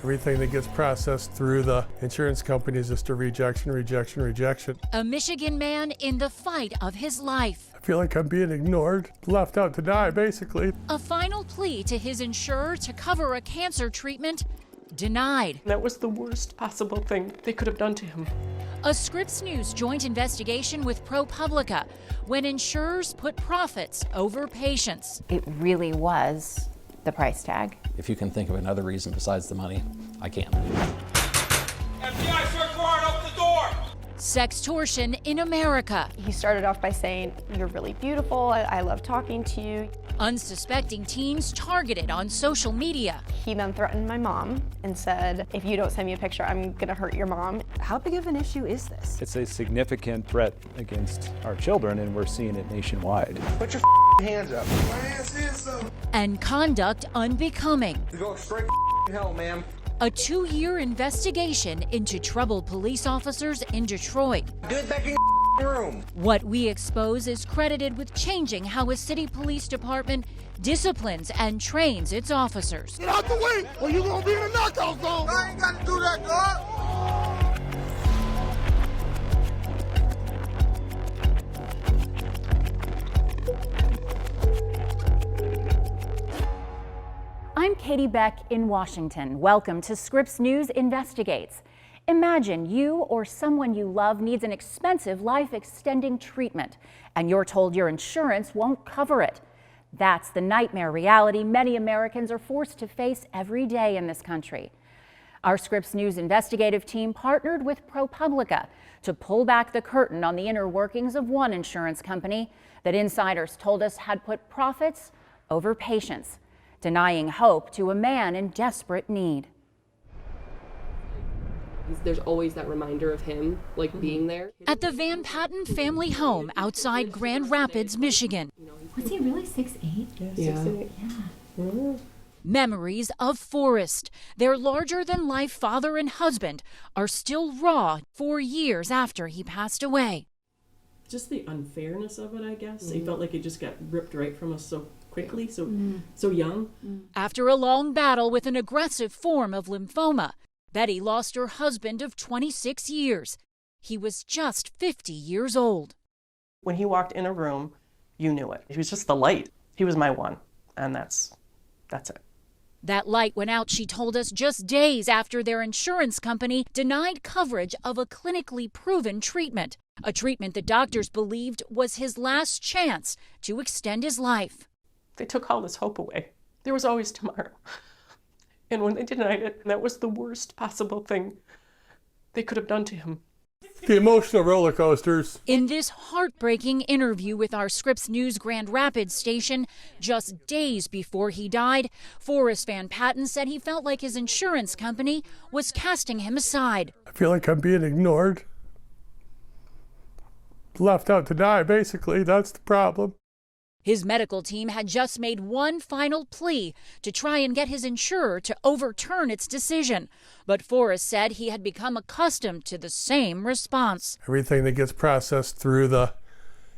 Everything that gets processed through the insurance companies is just a rejection. A Michigan man in the fight of his life. I feel like I'm being ignored, left out to die, basically. A final plea to his insurer to cover a cancer treatment denied. That was the worst possible thing they could have done to him. A Scripps News joint investigation with ProPublica when insurers put profits over patients. It really was the price tag. If you can think of another reason besides the money, I can't. FBI search warrant, open the door! Sextortion in America. He started off by saying, "You're really beautiful, I love talking to you." Unsuspecting teens targeted on social media. He then threatened my mom and said, "If you don't send me a picture, I'm gonna hurt your mom." How big of an issue is this? It's a significant threat against our children, and we're seeing it nationwide. Put your hands up. My hands is so. And conduct unbecoming. You're going straight to hell, ma'am. A 2-year investigation into troubled police officers in Detroit. Do it back in your room. What we expose is credited with changing how a city police department disciplines and trains its officers. Get out the way, or you're gonna be in a knockout zone. I ain't gotta do that, dog. I'm Katie Beck in Washington. Welcome to Scripps News Investigates. Imagine you or someone you love needs an expensive life-extending treatment, and you're told your insurance won't cover it. That's the nightmare reality many Americans are forced to face every day in this country. Our Scripps News investigative team partnered with ProPublica to pull back the curtain on the inner workings of one insurance company that insiders told us had put profits over patients, denying hope to a man in desperate need. There's always that reminder of him, like, being there. At the Van Patten family home outside Grand Rapids, Michigan. Was he really 6'8"? Yeah. 6'8". Yeah. Memories of Forrest, their larger-than-life father and husband, are still raw 4 years after he passed away. Just the unfairness of it, I guess. It felt like it just got ripped right from us so quickly, so young. After a long battle with an aggressive form of lymphoma, Betty lost her husband of 26 years. He was just 50 years old. When he walked in a room, you knew it. He was just the light. He was my one, and that's it. That light went out, she told us, just days after their insurance company denied coverage of a clinically proven treatment, a treatment that doctors believed was his last chance to extend his life. They took all this hope away. There was always tomorrow. And when they denied it, that was the worst possible thing they could have done to him. The emotional roller coasters. In this heartbreaking interview with our Scripps News Grand Rapids station, just days before he died, Forrest Van Patten said he felt like his insurance company was casting him aside. I feel like I'm being ignored, left out to die, basically. That's the problem. His medical team had just made one final plea to try and get his insurer to overturn its decision. But Forrest said he had become accustomed to the same response. Everything that gets processed through the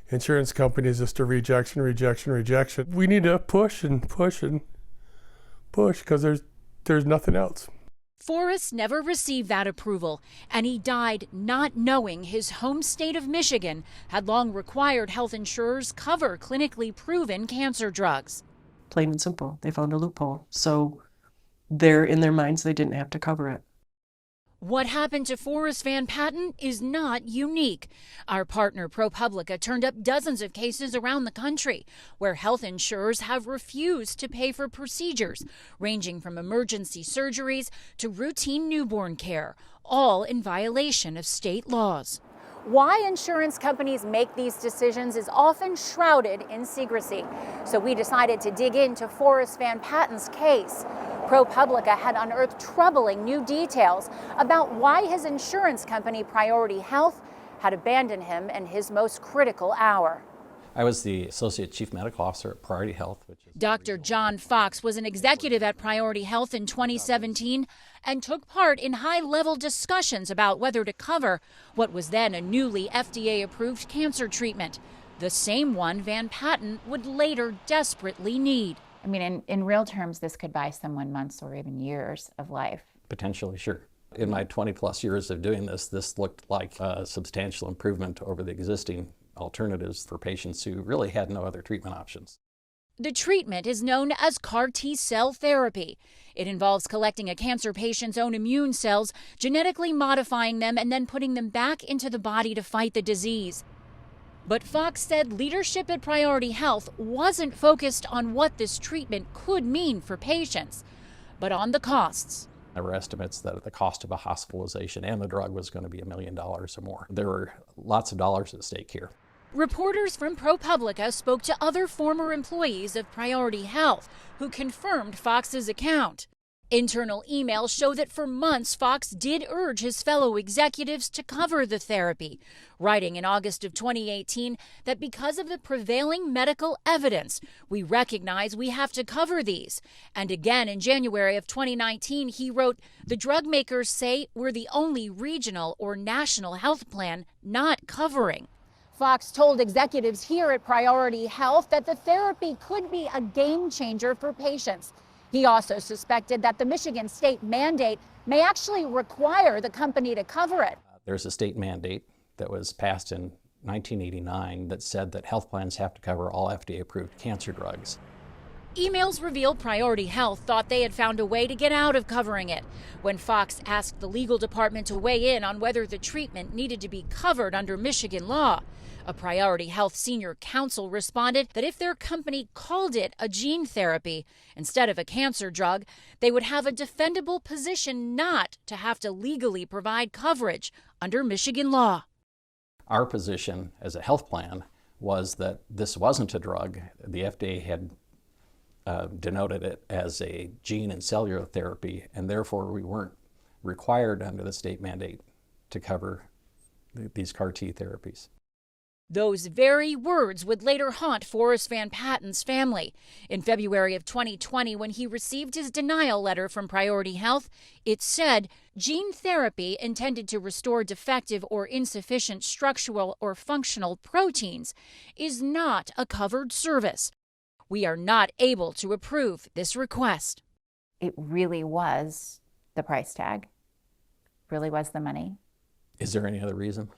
insurance companies is just a rejection. We need to push because there's nothing else. Forrest never received that approval, and he died not knowing his home state of Michigan had long required health insurers cover clinically proven cancer drugs. Plain and simple. They found a loophole. So in their minds, they didn't have to cover it. What happened to Forrest Van Patten is not unique. Our partner ProPublica turned up dozens of cases around the country where health insurers have refused to pay for procedures ranging from emergency surgeries to routine newborn care, all in violation of state laws. Why insurance companies make these decisions is often shrouded in secrecy. So we decided to dig into Forrest Van Patten's case. ProPublica had unearthed troubling new details about why his insurance company, Priority Health, had abandoned him in his most critical hour. I was the Associate Chief Medical Officer at Priority Health. Dr. John Fox was an executive at Priority Health in 2017 and took part in high-level discussions about whether to cover what was then a newly FDA-approved cancer treatment, the same one Van Patten would later desperately need. I mean, in real terms, this could buy someone months or even years of life. Potentially, sure. In my 20-plus years of doing this, this looked like a substantial improvement over the existing alternatives for patients who really had no other treatment options. The treatment is known as CAR T-cell therapy. It involves collecting a cancer patient's own immune cells, genetically modifying them, and then putting them back into the body to fight the disease. But Fox said leadership at Priority Health wasn't focused on what this treatment could mean for patients, but on the costs. There were estimates that the cost of a hospitalization and the drug was going to be $1 million or more. There were lots of dollars at stake here. Reporters from ProPublica spoke to other former employees of Priority Health who confirmed Fox's account. Internal emails show that for months Fox did urge his fellow executives to cover the therapy, writing in August of 2018 that because of the prevailing medical evidence, we recognize we have to cover these. And again in January of 2019, he wrote, "The drug makers say we're the only regional or national health plan not covering." Fox told executives here at Priority Health that the therapy could be a game changer for patients. He also suspected that the Michigan state mandate may actually require the company to cover it. There's a state mandate that was passed in 1989 that said that health plans have to cover all FDA-approved cancer drugs. Emails reveal Priority Health thought they had found a way to get out of covering it. When Fox asked the legal department to weigh in on whether the treatment needed to be covered under Michigan law, a Priority Health senior counsel responded that if their company called it a gene therapy instead of a cancer drug, they would have a defendable position not to have to legally provide coverage under Michigan law. Our position as a health plan was that this wasn't a drug. The FDA had denoted it as a gene and cellular therapy, and therefore we weren't required under the state mandate to cover these CAR T therapies. Those very words would later haunt Forrest Van Patten's family. In February of 2020, when he received his denial letter from Priority Health, it said, "Gene therapy intended to restore defective or insufficient structural or functional proteins is not a covered service. We are not able to approve this request." It really was the price tag, really was the money. Is there any other reason?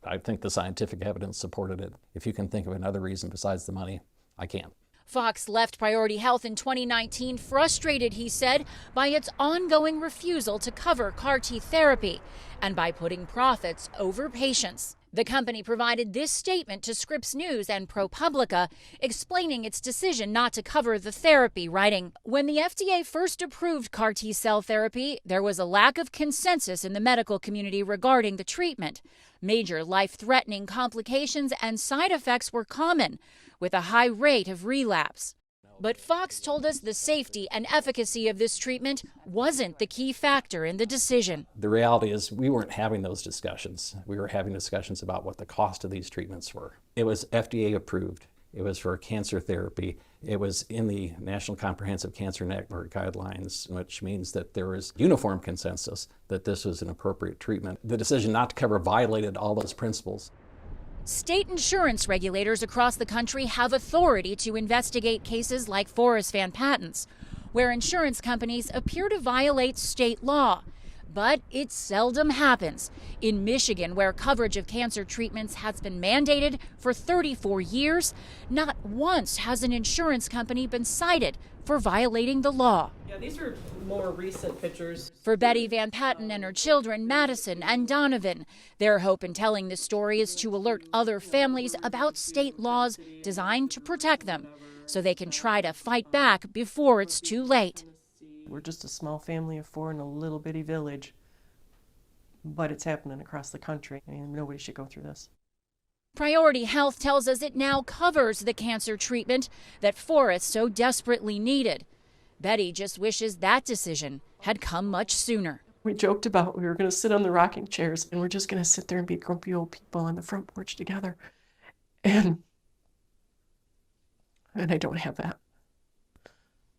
I think the scientific evidence supported it. If you can think of another reason besides the money, I can't. Fox left Priority Health in 2019 frustrated, he said, by its ongoing refusal to cover CAR T therapy and by putting profits over patients. The company provided this statement to Scripps News and ProPublica, explaining its decision not to cover the therapy, writing, "When the FDA first approved CAR T-cell therapy, there was a lack of consensus in the medical community regarding the treatment. Major life-threatening complications and side effects were common, with a high rate of relapse. But Fox told us the safety and efficacy of this treatment wasn't the key factor in the decision." The reality is we weren't having those discussions. We were having discussions about what the cost of these treatments were. It was FDA approved. It was for cancer therapy. It was in the National Comprehensive Cancer Network guidelines, which means that there was uniform consensus that this was an appropriate treatment. The decision not to cover violated all those principles. State insurance regulators across the country have authority to investigate cases like Forrest Van Patten's, where insurance companies appear to violate state law. But it seldom happens. In Michigan, where coverage of cancer treatments has been mandated for 34 years, not once has an insurance company been cited for violating the law. Yeah, these are more recent pictures. For Betty Van Patten and her children, Madison and Donovan, their hope in telling this story is to alert other families about state laws designed to protect them so they can try to fight back before it's too late. We're just a small family of 4 in a little bitty village, but it's happening across the country, and nobody should go through this. Priority Health tells us it now covers the cancer treatment that Forrest so desperately needed. Betty just wishes that decision had come much sooner. We joked about we were going to sit on the rocking chairs and we're just going to sit there and be grumpy old people on the front porch together. And I don't have that.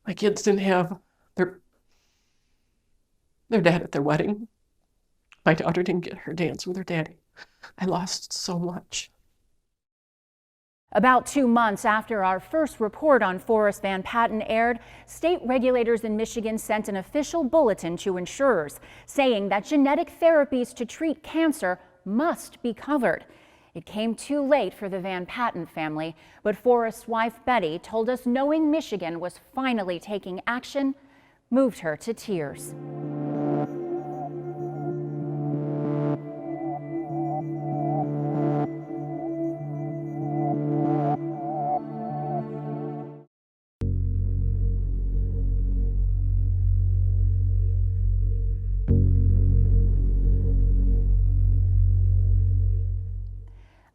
My kids didn't have their dad at their wedding. My daughter didn't get her dance with her daddy. I lost so much. About 2 months after our first report on Forrest Van Patten aired, state regulators in Michigan sent an official bulletin to insurers saying that genetic therapies to treat cancer must be covered. It came too late for the Van Patten family, but Forrest's wife Betty told us knowing Michigan was finally taking action moved her to tears.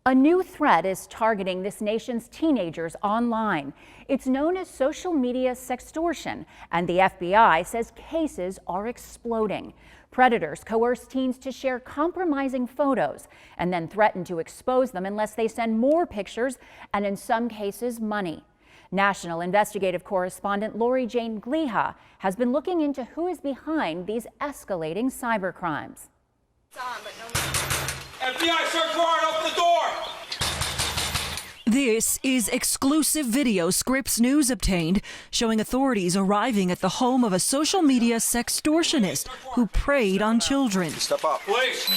A new threat is targeting this nation's teenagers online. It's known as social media sextortion, and the FBI says cases are exploding. Predators coerce teens to share compromising photos and then threaten to expose them unless they send more pictures and, in some cases, money. National investigative correspondent Lori Jane Gliha has been looking into who is behind these escalating cybercrimes. FBI search warrant, open the door! This is exclusive video Scripps News obtained showing authorities arriving at the home of a social media sextortionist who preyed on children. Step up. Please.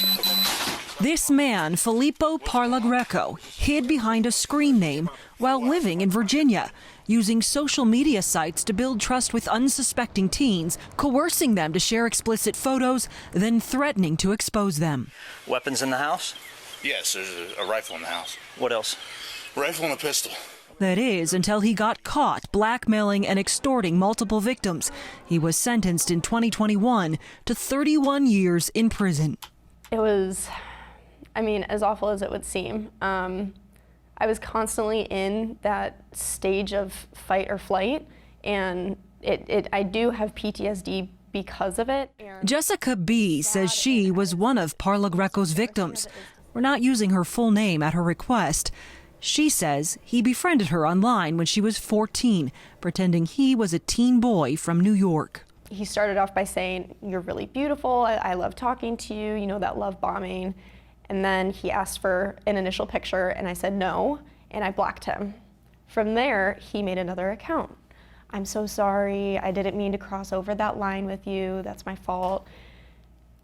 This man, Filippo Parlagreco, hid behind a screen name while living in Virginia, using social media sites to build trust with unsuspecting teens, coercing them to share explicit photos, then threatening to expose them. Weapons in the house? Yes, there's a rifle in the house. What else? Rifle and a pistol. That is, until he got caught blackmailing and extorting multiple victims. He was sentenced in 2021 to 31 years in prison. It was, as awful as it would seem. I was constantly in that stage of fight or flight, and I do have PTSD because of it. Jessica B. says she was one of Parlagreco's victims. We're not using her full name at her request. She says he befriended her online when she was 14, pretending he was a teen boy from New York. He started off by saying, "You're really beautiful, I love talking to you, you know, that love bombing." And then he asked for an initial picture, and I said no, and I blocked him. From there, he made another account. "I'm so sorry, I didn't mean to cross over that line with you, that's my fault."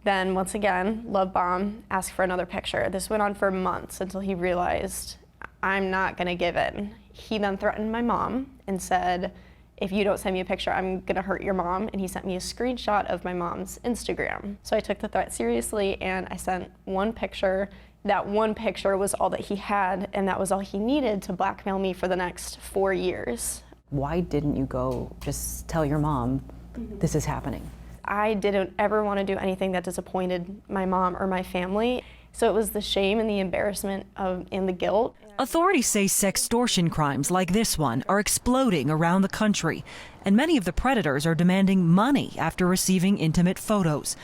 Then once again, love bomb, asked for another picture. This went on for months until he realized, I'm not gonna give in. He then threatened my mom and said, "If you don't send me a picture, I'm gonna hurt your mom." And he sent me a screenshot of my mom's Instagram. So I took the threat seriously and I sent one picture. That one picture was all that he had, and that was all he needed to blackmail me for the next 4 years. Why didn't you go just tell your mom this is happening? I didn't ever want to do anything that disappointed my mom or my family. So it was the shame and the embarrassment and the guilt. Authorities say sextortion crimes like this one are exploding around the country, and many of the predators are demanding money after receiving intimate photos.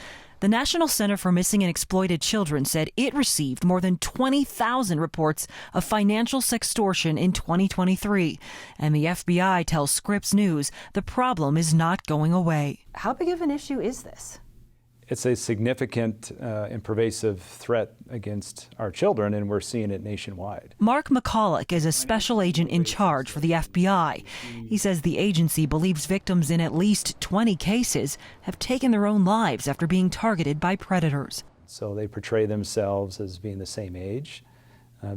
The National Center for Missing and Exploited Children said it received more than 20,000 reports of financial sextortion in 2023. And the FBI tells Scripps News the problem is not going away. How big of an issue is this? It's a significant and pervasive threat against our children, and we're seeing it nationwide. Mark McCulloch is a special agent in charge for the FBI. He says the agency believes victims in at least 20 cases have taken their own lives after being targeted by predators. So they portray themselves as being the same age,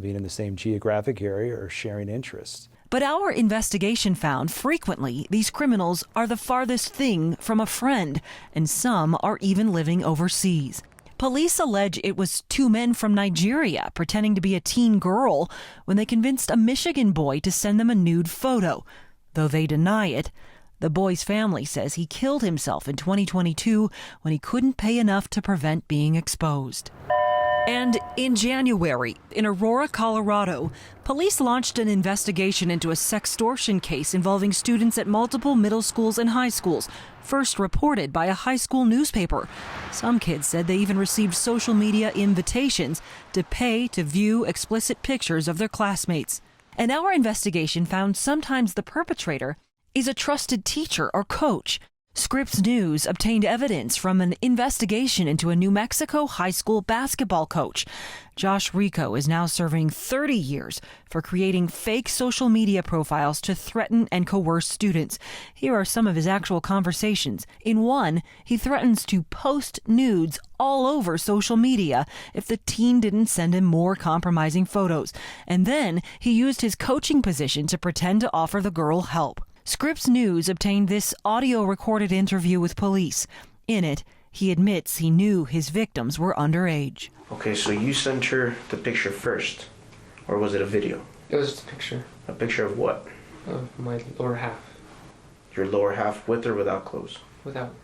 being in the same geographic area, or sharing interests. But our investigation found frequently these criminals are the farthest thing from a friend, and some are even living overseas. Police allege it was 2 men from Nigeria pretending to be a teen girl when they convinced a Michigan boy to send them a nude photo. Though they deny it, the boy's family says he killed himself in 2022 when he couldn't pay enough to prevent being exposed. And in January, in Aurora, Colorado, police launched an investigation into a sextortion case involving students at multiple middle schools and high schools, first reported by a high school newspaper. Some kids said they even received social media invitations to pay to view explicit pictures of their classmates. And our investigation found sometimes the perpetrator is a trusted teacher or coach. Scripps News obtained evidence from an investigation into a New Mexico high school basketball coach. Josh Rico is now serving 30 years for creating fake social media profiles to threaten and coerce students. Here are some of his actual conversations. In one, he threatens to post nudes all over social media if the teen didn't send him more compromising photos. And then he used his coaching position to pretend to offer the girl help. Scripps News obtained this audio-recorded interview with police. In it, he admits he knew his victims were underage. Okay, so you sent her the picture first, or was it a video? It was just a picture. A picture of what? Of my lower half. Your lower half with or without clothes? Without.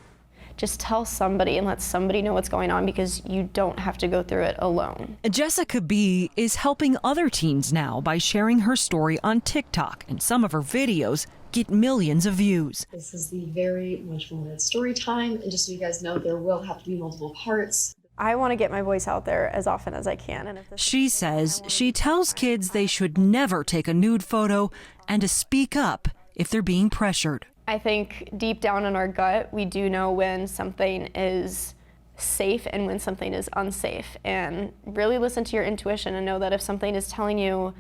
Just tell somebody and let somebody know what's going on, because you don't have to go through it alone. Jessica B. is helping other teens now by sharing her story on TikTok, and some of her videos get millions of views. This is the very much wanted story time, and just so you guys know, there will have to be multiple parts. I want to get my voice out there as often as I can. And she says she tells kids they should never take a nude photo and to speak up if they're being pressured. I think deep down in our gut, we do know when something is safe and when something is unsafe. And really listen to your intuition and know that if something is telling you,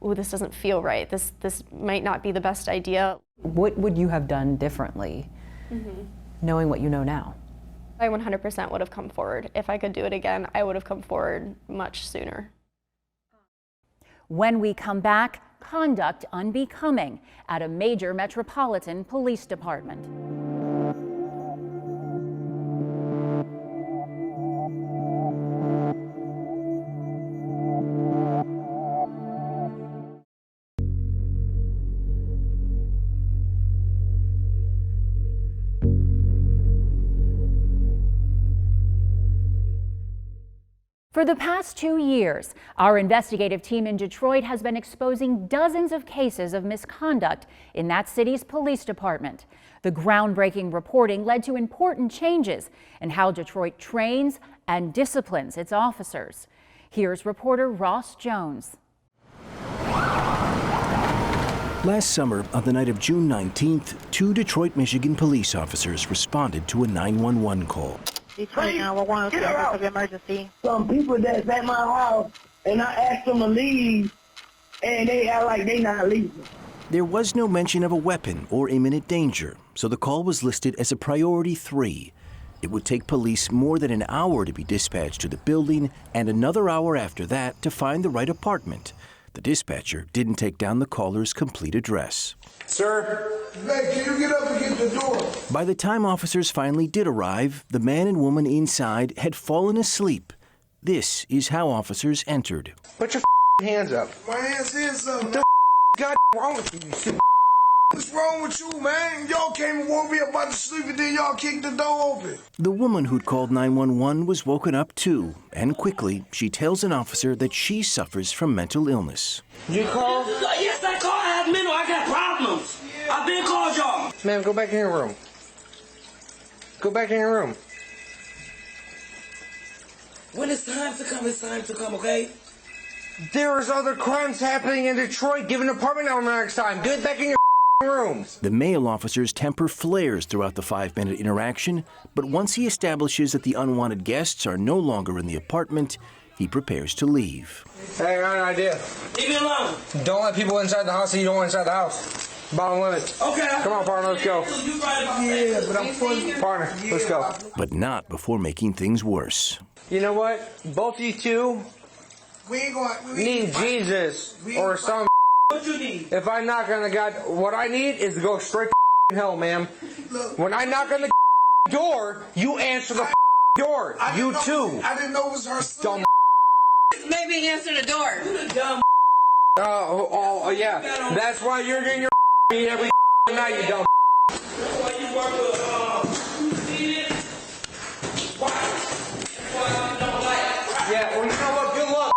oh, this doesn't feel right, this might not be the best idea. What would you have done differently, knowing what you know now? I 100% would have come forward. If I could do it again, I would have come forward much sooner. When we come back, conduct unbecoming at a major metropolitan police department. For the past 2 years, our investigative team in Detroit has been exposing dozens of cases of misconduct in that city's police department. The groundbreaking reporting led to important changes in how Detroit trains and disciplines its officers. Here's reporter Ross Jones. Last summer, on the night of June 19th, 2 Detroit, Michigan police officers responded to a 911 call. Detroit 911, service of emergency. Some people that's at my house, and I asked them to leave, and they act like they not leaving. There was no mention of a weapon or imminent danger, so the call was listed as a priority 3. It would take police more than an hour to be dispatched to the building, and another hour after that to find the right apartment. The dispatcher didn't take down the caller's complete address. Sir? Hey, can you get up and get the door? By the time officers finally did arrive, the man and woman inside had fallen asleep. This is how officers entered. Put your hands up. My hands is something. What the God wrong with you, stupid? What's wrong with you, man? Y'all came and woke me up about to sleep, and then y'all kicked the door open. The woman who'd called 911 was woken up too, and quickly she tells an officer that she suffers from mental illness. You called? Yes, I called. I have mental. I got problems. I've been called y'all. Ma'am, go back in your room. Go back in your room. When it's time to come, it's time to come, okay? There's other crimes happening in Detroit. Give an apartment on the next time. Get back in your rooms. The male officer's temper flares throughout the 5-minute interaction, but once he establishes that the unwanted guests are no longer in the apartment, he prepares to leave. Hey, I got an idea. Leave me alone. Don't let people inside the house that you don't want inside the house. Bottom limit. Okay. Come on, partner, let's go. Yeah, but I'm funny. Partner, let's go. But not before making things worse. You know what? Both of you two need Jesus or some. What you need? If I knock on the God, what I need is to go straight to hell, ma'am. When I knock on the door, you answer the door. You too. I didn't know it was her Dumb. Maybe answer the door. Dumb. Oh, yeah. That's why you're getting your beat every night, you dumb. Yeah, well, you know what? Good luck.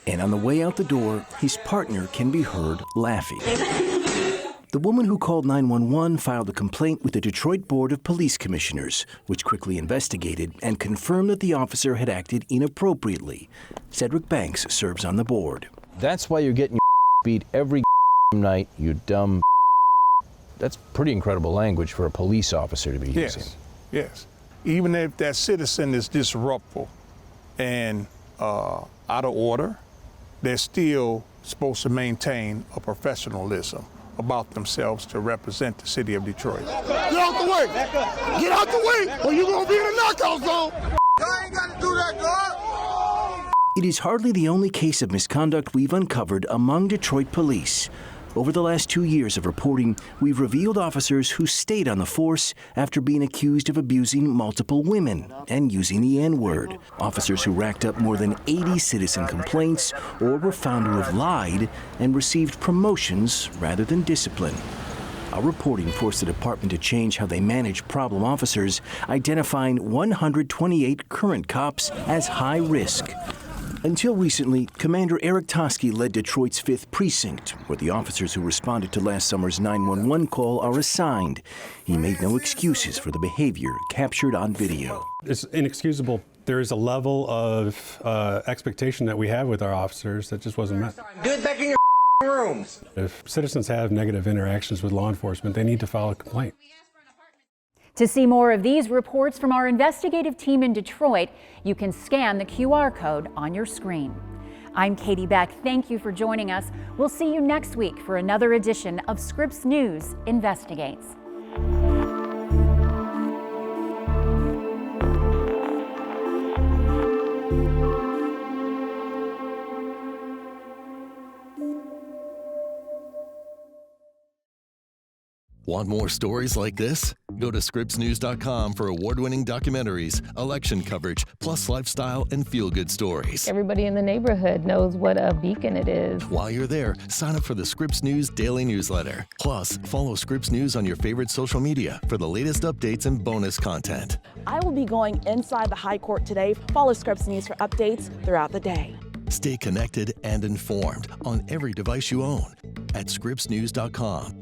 And on the way out the door, his partner can be heard laughing. The woman who called 911 filed a complaint with the Detroit Board of Police Commissioners, which quickly investigated and confirmed that the officer had acted inappropriately. Cedric Banks serves on the board. That's why you're getting your beat every night, you dumb. That's pretty incredible language for a police officer to be using. Yes. Even if that citizen is disruptful and out of order, they're still supposed to maintain a professionalism about themselves to represent the city of Detroit. Get out the way! Get out the way, or you're gonna be in a knockout zone! Y'all ain't gotta do that, dog! It is hardly the only case of misconduct we've uncovered among Detroit police. Over the last 2 years of reporting, we've revealed officers who stayed on the force after being accused of abusing multiple women and using the N-word. Officers who racked up more than 80 citizen complaints or were found to have lied and received promotions rather than discipline. Our reporting forced the department to change how they manage problem officers, identifying 128 current cops as high risk. Until recently, Commander Eric Toski led Detroit's 5th Precinct, where the officers who responded to last summer's 911 call are assigned. He made no excuses for the behavior captured on video. It's inexcusable. There is a level of expectation that we have with our officers that just wasn't met. Do it back in your rooms. If citizens have negative interactions with law enforcement, they need to file a complaint. To see more of these reports from our investigative team in Detroit, you can scan the QR code on your screen. I'm Katie Beck. Thank you for joining us. We'll see you next week for another edition of Scripps News Investigates. Want more stories like this? Go to scriptsnews.com for award-winning documentaries, election coverage, plus lifestyle and feel-good stories. Everybody in the neighborhood knows what a beacon it is. While you're there, sign up for the Scripps News daily newsletter. Plus, follow Scripps News on your favorite social media for the latest updates and bonus content. I will be going inside the High Court today. Follow Scripps News for updates throughout the day. Stay connected and informed on every device you own at scriptsnews.com.